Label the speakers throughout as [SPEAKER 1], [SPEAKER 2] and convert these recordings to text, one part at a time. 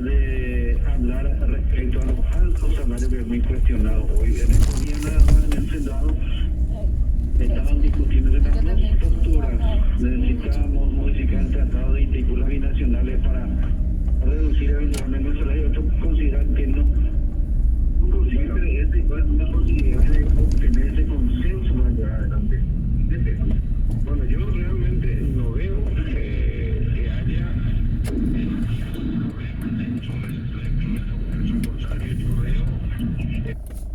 [SPEAKER 1] de hablar respecto a los altos salarios que es muy cuestionado hoy. En estos días nada más en el Senado estaban discutiendo de las dos posturas. Necesitamos modificar el Tratado de Vínculos Binacionales para reducir eventualmente el salario. Otros consideran que no consigue este igual una posibilidad de obtener ese consenso para llevar adelante. Bueno, yo realmente no veo que haya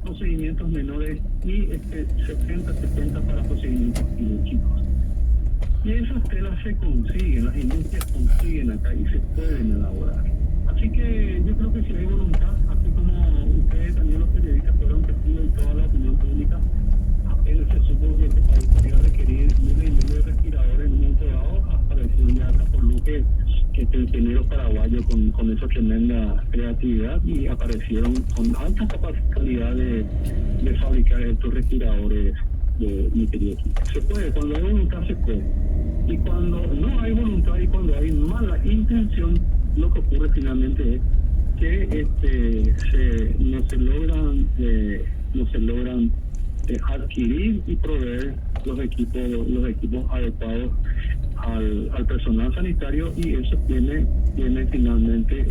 [SPEAKER 1] procedimientos menores y 70 para procedimientos quirúrgicos. Y esas telas se consiguen, las industrias consiguen acá y se pueden elaborar. Así que yo creo que si hay voluntad, así como ustedes también los periodistas fueron testigos y toda la opinión pública, apenas se supo que este país podía requerir miles y miles de respiradores en un momento dado, apareció ya acá por Luque el ingeniero paraguayo con esa tremenda creatividad y aparecieron con alta capacidad de fabricar estos respiradores de mi querido equipo. Se puede, cuando hay voluntad se puede. Y cuando no hay voluntad y cuando hay mala intención, lo que ocurre finalmente es que no se logran adquirir y proveer los equipos adecuados al personal sanitario, y eso tiene finalmente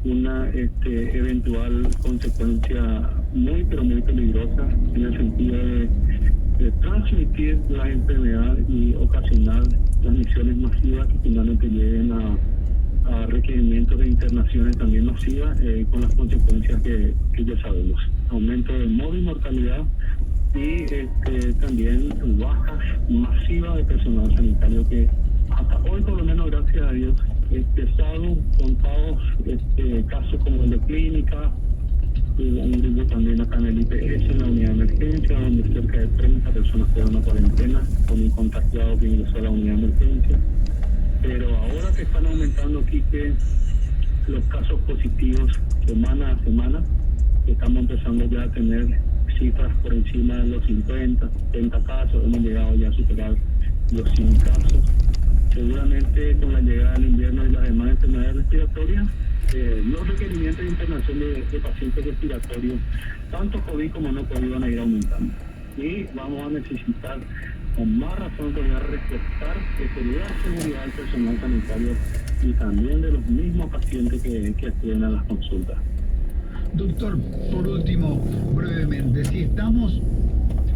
[SPEAKER 1] una eventual consecuencia muy pero muy peligrosa en el sentido de transmitir la enfermedad y ocasionar transmisiones masivas que finalmente lleven a requerimientos de internaciones también masivas, con las consecuencias que ya sabemos: aumento de mortalidad y también bajas masivas de personal sanitario, que hasta hoy, por lo menos, gracias a Dios, salvo contados casos como el de clínica, un grupo también acá en el IPS, en la unidad de emergencia, donde cerca de 30 personas fueron a cuarentena con un contagiado que ingresó a la unidad de emergencia. Pero ahora que están aumentando, Quique, los casos positivos semana a semana, estamos empezando ya a tener cifras por encima de los 50, 70 casos, hemos llegado ya a superar los 100 casos. Seguramente con la llegada del invierno y las demás enfermedades respiratorias, los requerimientos de internación de pacientes respiratorios, tanto COVID como no COVID, van a ir aumentando. Y vamos a necesitar, con más razón, todavía reforzar la seguridad del personal sanitario y también de los mismos pacientes que acuden a las consultas.
[SPEAKER 2] Doctor, por último, brevemente, si estamos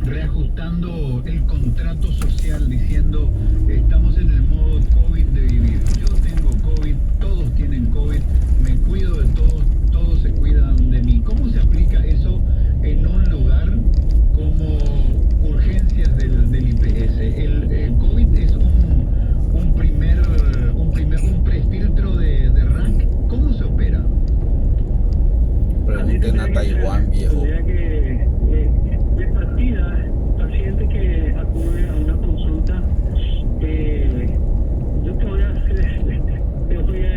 [SPEAKER 2] reajustando el contrato social diciendo estamos en el modo COVID de vivir, yo tengo COVID, todos tienen COVID, me cuido de todos, todos se cuidan de mí, ¿cómo se aplica eso en un lugar como urgencias del IPS? El COVID es un prefiltro de RAC, ¿cómo se opera?
[SPEAKER 3] Pregunten a Taiwán, viejo.
[SPEAKER 1] De partida, paciente que acude a una consulta, yo te voy a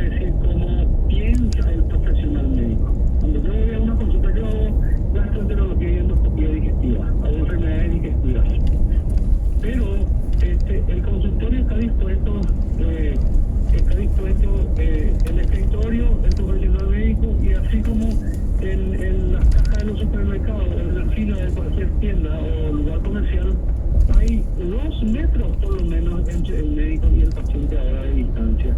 [SPEAKER 1] decir cómo piensa el profesional médico. Cuando yo voy a una consulta, yo hago gastroenterología y endoscopía digestiva, hago enfermedades digestivas. Pero el consultorio está dispuesto, el escritorio, el profesional médico, y así como en las cajas de los supermercados, en la fila de cualquier tienda o lugar comercial, hay 2 metros por lo menos entre el médico y el paciente ahora de distancia.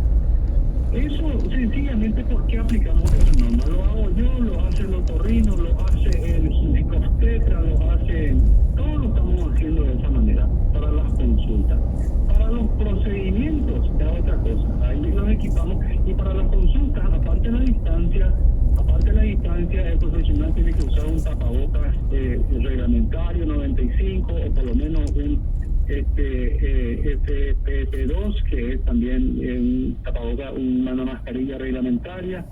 [SPEAKER 1] Eso sencillamente, ¿por qué aplicamos esa norma? Lo hago yo, lo hace el otorrino, lo hace el ginecobstetra, todos lo estamos haciendo de esa manera para las consultas. Para los procedimientos es otra cosa, ahí nos equipamos, y para las consultas, aparte de la distancia, el profesional tiene que usar un tapabocas reglamentario 95, o por lo menos un FFP2, que es también un tapabocas, una mascarilla reglamentaria,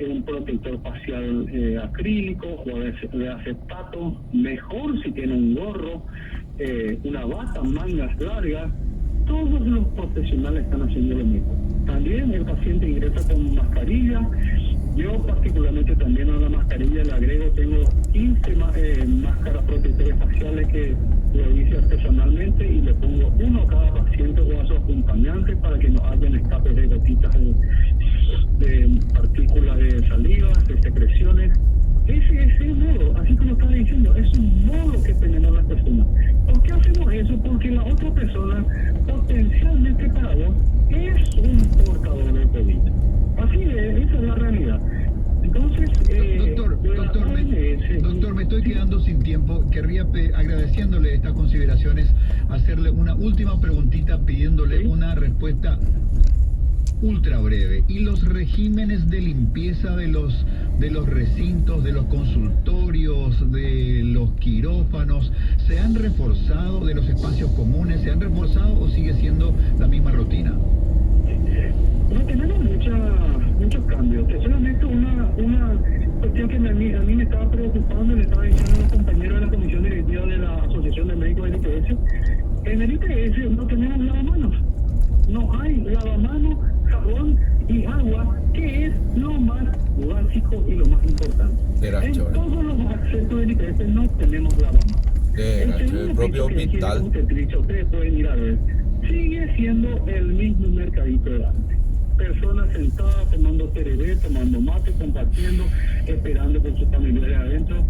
[SPEAKER 1] un protector facial acrílico o de acetato, mejor si tiene un gorro, una bata, mangas largas. Todos los profesionales están haciendo lo mismo. También el paciente ingresa con mascarilla. Yo particularmente también a la mascarilla le agrego, tengo 15 máscaras protectores faciales que lo hice artesanalmente, y le pongo uno a cada paciente o a su acompañante para que no haya escapes de gotitas de partículas de saliva, de secreciones. Ese es el modo, así como estaba diciendo, es un modo que tenemos las personas. ¿Por qué hacemos eso? Porque la otra persona, potencialmente para vos, es un portador de COVID. Así es, esa es la realidad. Entonces,
[SPEAKER 2] doctor, me estoy quedando sin tiempo. Querría, agradeciéndole estas consideraciones, hacerle una última preguntita pidiéndole una respuesta ultra breve. ¿Y los regímenes de limpieza de los recintos, de los consultorios, de los quirófanos, se han reforzado, de los espacios comunes, se han reforzado o sigue siendo la misma rutina?
[SPEAKER 1] No tenemos muchos cambios. Solamente una cuestión que a mí me estaba preocupando, le estaba diciendo a los compañeros de la comisión directiva de la Asociación de Médicos del IPS. En el IPS no tenemos lavamanos. No hay lavamanos, jabón y agua, que es lo más básico y lo más importante. En todos los accesos del IPS no tenemos lavamanos.
[SPEAKER 3] El propio hospital.
[SPEAKER 1] Ustedes pueden ir a ver. Sigue siendo el mismo mercadito de antes. Personas sentadas tomando tereré, tomando mate, compartiendo, esperando con sus familiares adentro.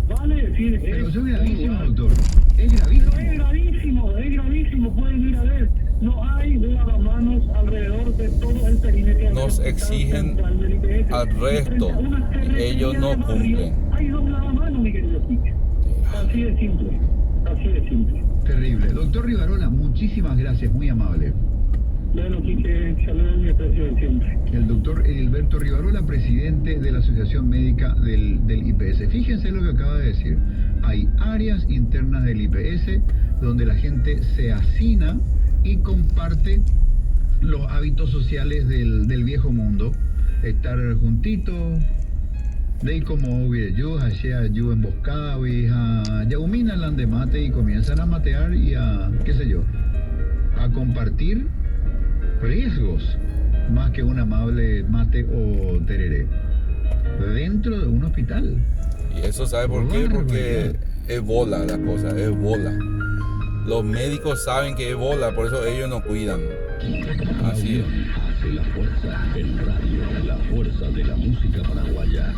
[SPEAKER 1] Vale decir,
[SPEAKER 2] pero eso es gravísimo, doctor. Es gravísimo.
[SPEAKER 1] Pero es gravísimo, pueden ir a ver. No hay lavamanos alrededor de todo el perímetro.
[SPEAKER 3] Nos exigen al resto y ellos no cumplen.
[SPEAKER 1] Hay 2 lavamanos, mi querido Quique. Así de simple, así de simple.
[SPEAKER 2] Terrible. Doctor Rivarola, muchísimas gracias, muy amable.
[SPEAKER 1] Bueno, Quique, saludos mi aprecio de siempre.
[SPEAKER 2] El doctor Edilberto Rivarola, presidente de la Asociación Médica del IPS. Fíjense lo que acaba de decir. Hay áreas internas del IPS donde la gente se hacina y comparte los hábitos sociales del viejo mundo. Estar juntitos, de como yo hacía yo emboscada, ya humina el andemate y comienzan a matear y a, qué sé yo, a compartir riesgos más que un amable mate o tereré dentro de un hospital.
[SPEAKER 3] Y eso sabe por qué, porque es bola la cosa, es bola. Los médicos saben que es bola, por eso ellos no cuidan. Así es.
[SPEAKER 4] Hace la fuerza, el radio, la fuerza de la música paraguaya.